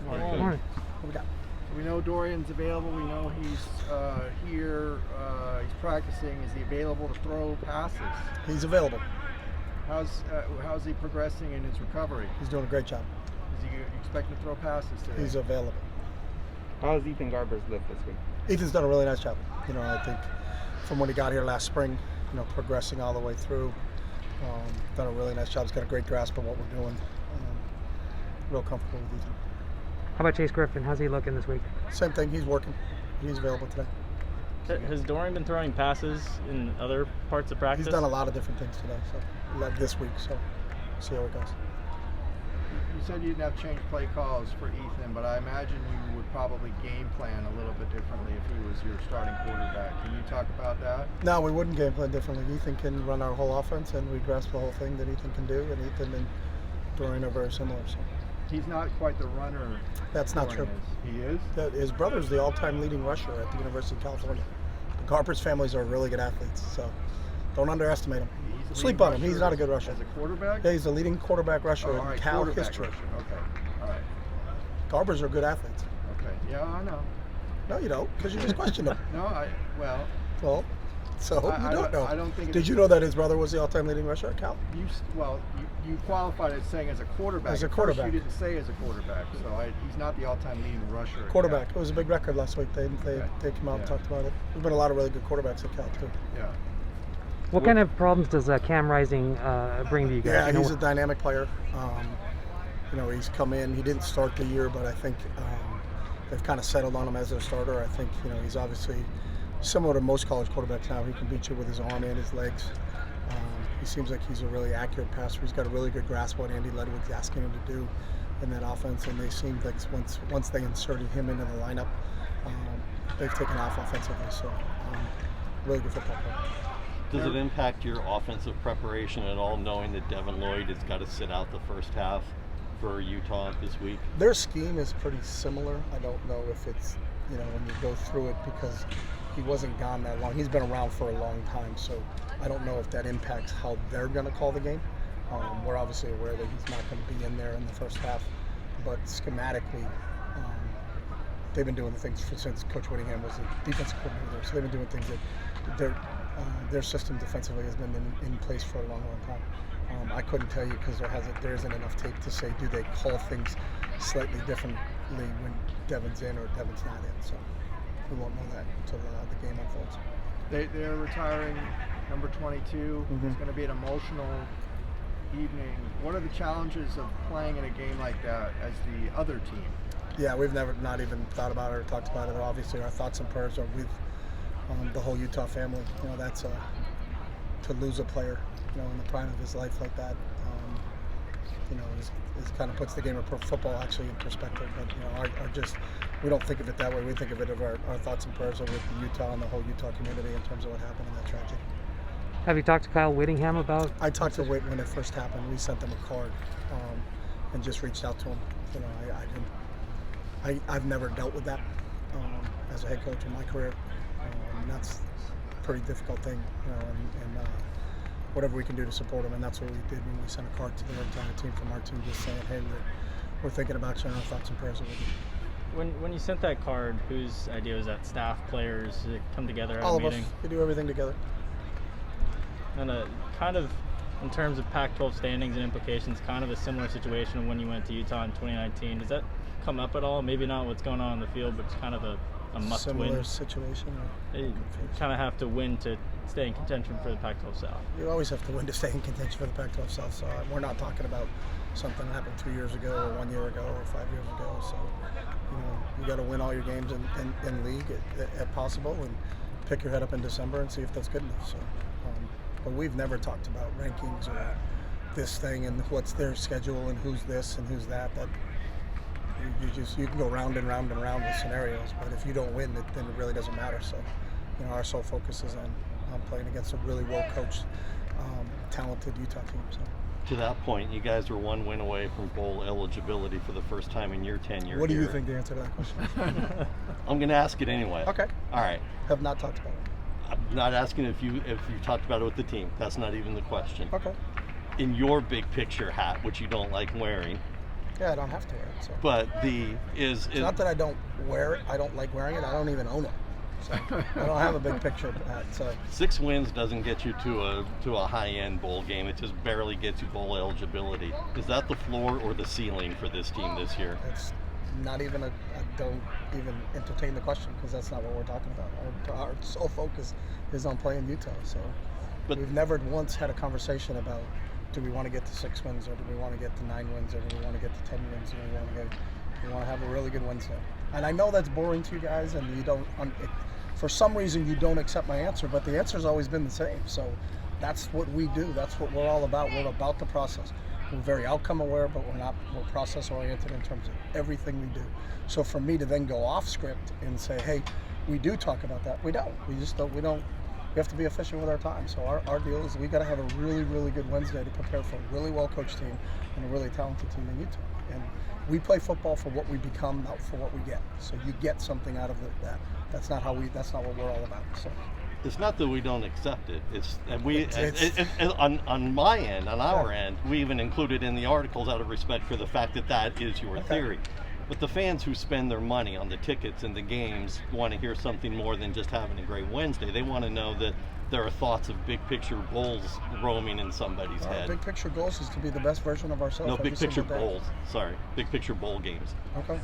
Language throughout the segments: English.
Morning. Morning. What we got? We know Dorian's available. We know he's here. He's practicing. Is he available to throw passes? He's available. How's he progressing in his recovery? He's doing a great job. Is he expecting to throw passes today? He's available. How's Ethan Garber's lift this week? Ethan's done a really nice job. I think from when he got here last spring, progressing all the way through, done a really nice job. He's got a great grasp of what we're doing. Real comfortable with Ethan. How about Chase Griffin? How's he looking this week? Same thing. He's working. He's available today. Has Dorian been throwing passes in other parts of practice? He's done a lot of different things today, so like this week. So see how it goes. You said you didn't have changed play calls for Ethan, but I imagine you would probably game plan a little bit differently if he was your starting quarterback. Can you talk about that? No, we wouldn't game plan differently. Ethan can run our whole offense, and we grasp the whole thing that Ethan can do, and Ethan and Dorian are very similar. So. He's not quite the runner. That's not true. He is? His brother's the all-time leading rusher at the University of California. The Garber's families are really good athletes, so don't underestimate him. Sleep on him. He's not a good rusher. As a quarterback? Yeah, he's the leading quarterback rusher in Cal history. Rusher. Okay. All right. Garbers are good athletes. Okay. Yeah, I know. No, you don't, because you just questioned him. Well, so you don't know. I don't think. Did you know that his brother was the all-time leading rusher at Cal? You qualified it saying as a quarterback. As a At first quarterback. you didn't say as a quarterback, so he's not the all-time leading rusher. Quarterback. It was a big record last week. They came out and Yeah. talked about it. There's been a lot of really good quarterbacks at Cal too. Yeah. What kind of problems does Cam Rising bring to you guys? Yeah, You know, he's a dynamic player. He's come in. He didn't start the year, but I think they've kind of settled on him as their starter. I think he's obviously similar to most college quarterbacks now. He can beat you with his arm and his legs. He seems like he's a really accurate passer. He's got a really good grasp of what Andy Ledwig's asking him to do in that offense, and they seem like once they inserted him into the lineup, they've taken off offensively. So, really good football player. Does it impact your offensive preparation at all, knowing that Devin Lloyd has got to sit out the first half for Utah this week? Their scheme is pretty similar. I don't know if it's, when you go through it, because he wasn't gone that long. He's been around for a long time, so I don't know if that impacts how they're going to call the game. We're obviously aware that he's not going to be in there in the first half, but schematically, they've been doing the things since Coach Whittingham was the defensive coordinator. So they've been doing things that their system defensively has been in place for a long, long time. I couldn't tell you because there isn't enough tape to say do they call things slightly differently when Devin's in or Devin's not in. So we won't know that until the game unfolds. They're retiring number 22. Mm-hmm. It's going to be an emotional evening. What are the challenges of playing in a game like that as the other team? Yeah, we've not even thought about it or talked about it. Obviously, our thoughts and prayers are with the whole Utah family. That's to lose a player, in the prime of his life like that. It kind of puts the game of football actually in perspective. But we don't think of it that way. We think of it of our thoughts and prayers are with the Utah and the whole Utah community in terms of what happened in that tragedy. have you talked to Kyle Whittingham about? I talked to Whit when it first happened. We sent them a card and just reached out to him. I've never dealt with that as a head coach in my career. And that's a pretty difficult thing, and whatever we can do to support them, and that's what we did when we sent a card to the entire team from our team, just saying, hey, we're thinking about you and our thoughts and prayers are with you. When you sent that card, whose idea was that? Staff, players, did it come together at All a of meeting? us, we do everything together. And kind of in terms of Pac-12 standings and implications, kind of a similar situation when you went to Utah in 2019. Does that come up at all? Maybe not what's going on in the field, but it's kind of a must-win. Similar situation. You kind of have to win to stay in contention for the Pac-12 South. You always have to win to stay in contention for the Pac-12 South. So we're not talking about something that happened 2 years ago or 1 year ago or 5 years ago. So you got to win all your games in league if possible, and pick your head up in December and see if that's good enough. So, but we've never talked about rankings or this thing and what's their schedule and who's this and who's that. That you can go round and round and round with scenarios, but if you don't win, then it really doesn't matter. So, our sole focus is on playing against a really well-coached, talented Utah team. So. To that point, you guys are one win away from bowl eligibility for the first time in your tenure. What do you here. think the answer to that question? I'm going to ask it anyway. Okay. All right. Have not talked about it. I'm not asking if you talked about it with the team. That's not even the question. Okay. In your big picture hat, which you don't like wearing, Yeah, I don't have to wear it. So. But It's not that I don't wear it. I don't like wearing it. I don't even own it. So I don't have a big picture of that. So 6 wins doesn't get you to a high-end bowl game. It just barely gets you bowl eligibility. Is that the floor or the ceiling for this team this year? it's not even I don't even entertain the question because that's not what we're talking about. Our sole focus is on playing Utah. So But we've never once had a conversation about do we want to get to 6 wins or do we want to get to 9 wins or do we want to get to 10 wins or we want to have a really good Wednesday. And I know that's boring to you guys and you don't for some reason you don't accept my answer, but the answer's always been the same. So that's what we do. That's what we're all about. We're about the process. We're very outcome aware, but we're process oriented in terms of everything we do. So for me to then go off script and say, hey, we do talk about that, we don't. We just don't. We have to be efficient with our time. So our deal is we got to have a really, really good Wednesday to prepare for a really well coached team and a really talented team in Utah. And we play football for what we become, not for what we get. So you get something out of that. That's not what we're all about. So it's not that we don't accept it. It's It's- on my end, on our end, we even included in the articles out of respect for the fact that that is your theory. But the fans who spend their money on the tickets and the games want to hear something more than just having a great Wednesday. They want to know that there are thoughts of big picture goals roaming in somebody's our head. big picture goals is to be the best version of ourselves. No, every big picture single day. bowls. Sorry, big picture bowl games. Okay.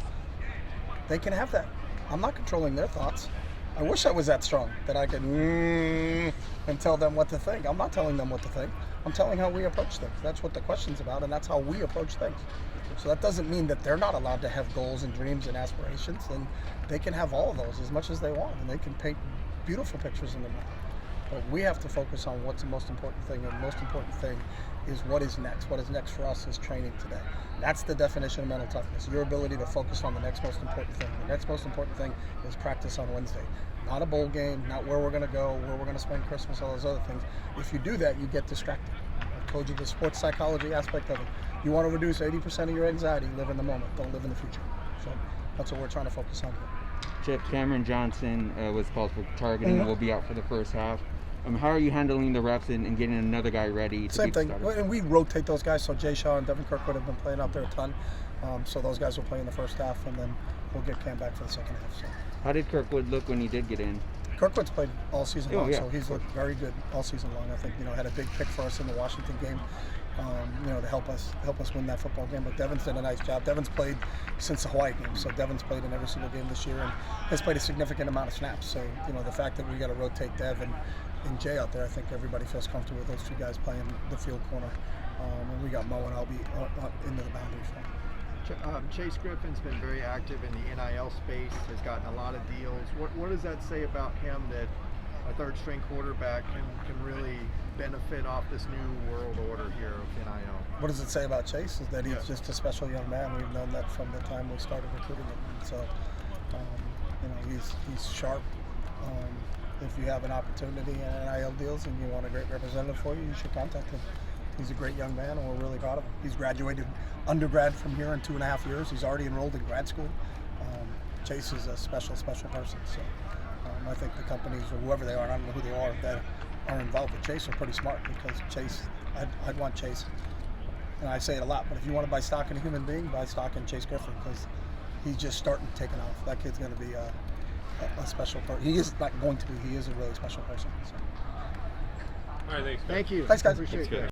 They can have that. I'm not controlling their thoughts. I wish I was that strong that I could and tell them what to think. I'm not telling them what to think. I'm telling how we approach things. That's what the question's about, and that's how we approach things. So that doesn't mean that they're not allowed to have goals and dreams and aspirations, and they can have all of those as much as they want, and they can paint beautiful pictures in their mind. But we have to focus on what's the most important thing, and the most important thing is what is next. What is next for us is training today. That's the definition of mental toughness, your ability to focus on the next most important thing. The next most important thing is practice on Wednesday. Not a bowl game, not where we're going to go, where we're going to spend Christmas, all those other things. If you do that, you get distracted. I told you the sports psychology aspect of it. You want to reduce 80% of your anxiety, live in the moment, don't live in the future. So that's what we're trying to focus on here. Chip, Cameron Johnson was called for targeting and will be out for the first half. How are you handling the reps and getting another guy ready to Same be the thing. starter? And we rotate those guys. So Jay Shaw and Devin Kirkwood have been playing out there a ton. So those guys will play in the first half, and then we'll get Cam back for the second half. So How did Kirkwood look when he did get in? Kirkwood's played all season Oh, long, yeah, so he's of looked very good all season long. I think had a big pick for us in the Washington game, to help us win that football game. But Devin's done a nice job. Devin's played since the Hawaii game, so Devin's played in every single game this year and has played a significant amount of snaps. So the fact that we got to rotate Dev and Jay out there, I think everybody feels comfortable with those two guys playing the field corner. And we got Mo and Albie into the boundary. Chase Griffin's been very active in the NIL space, has gotten a lot of deals. What does that say about him that a third string quarterback can really benefit off this new world order here of NIL? What does it say about Chase? Is that he's just a special young man. We've known that from the time we started recruiting him. So, he's sharp. If you have an opportunity in NIL deals and you want a great representative for you, you should contact him. He's a great young man, and we're really proud of him. He's graduated undergrad from here in 2.5 years. He's already enrolled in grad school. Chase is a special person. So I think the companies, or whoever they are, I don't know who they are, that are involved with Chase are pretty smart, because Chase, I'd want Chase. And I say it a lot, but if you want to buy stock in a human being, buy stock in Chase Griffin, because he's just starting to take off. That kid's going to be a special person. He is not going to be. He is a really special person. So. All right, thanks. Thank you. Thanks, guys. Appreciate that.